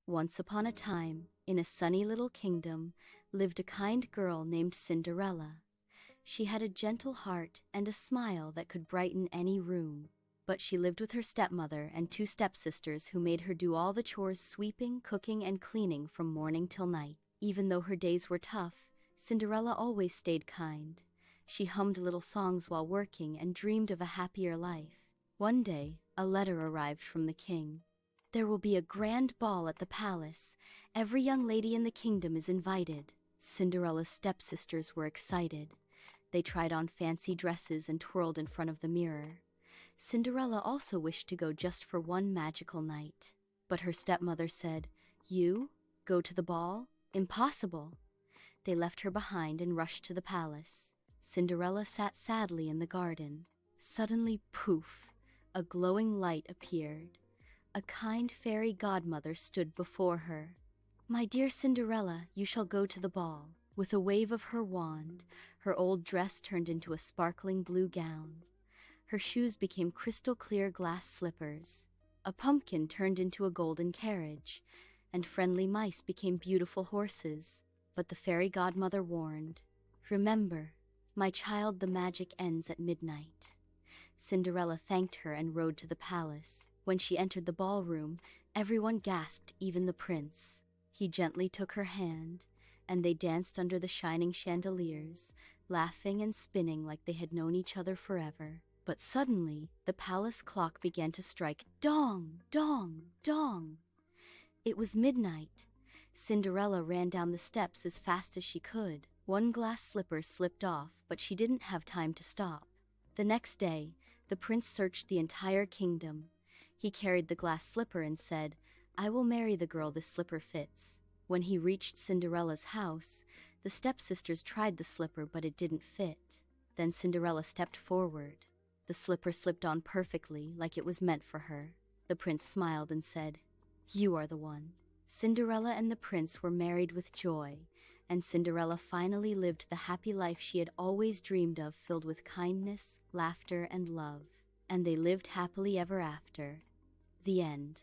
Once upon a time, in a sunny little kingdom, lived a kind girl named Cinderella. She had a gentle heart and a smile that could brighten any room. But she lived with her stepmother and two stepsisters who made her do all the chores, sweeping, cooking, and cleaning from morning till night. Even though her days were tough, Cinderella always stayed kind. She hummed little songs while working and dreamed of a happier life. One day, a letter arrived from the king. "There will be a grand ball at the palace. Every young lady in the kingdom is invited." Cinderella's stepsisters were excited. They tried on fancy dresses and twirled in front of the mirror. Cinderella also wished to go just for one magical night. But her stepmother said, "You? Go to the ball? Impossible!" They left her behind and rushed to the palace. Cinderella sat sadly in the garden. Suddenly, poof! A glowing light appeared. A kind fairy godmother stood before her. "My dear Cinderella, you shall go to the ball." With a wave of her wand, her old dress turned into a sparkling blue gown. Her shoes became crystal clear glass slippers. A pumpkin turned into a golden carriage, and friendly mice became beautiful horses. But the fairy godmother warned, "Remember, my child, the magic ends at midnight." Cinderella thanked her and rode to the palace. When she entered the ballroom, everyone gasped, even the prince. He gently took her hand, and they danced under the shining chandeliers, laughing and spinning like they had known each other forever. But suddenly, the palace clock began to strike dong, dong, dong. It was midnight. Cinderella ran down the steps as fast as she could. One glass slipper slipped off, but she didn't have time to stop. The next day, the prince searched the entire kingdom. He carried the glass slipper and said, "I will marry the girl this slipper fits." When he reached Cinderella's house, the stepsisters tried the slipper, but it didn't fit. Then Cinderella stepped forward. The slipper slipped on perfectly, like it was meant for her. The prince smiled and said, "You are the one." Cinderella and the prince were married with joy, and Cinderella finally lived the happy life she had always dreamed of, filled with kindness, laughter, and love. And they lived happily ever after. The end.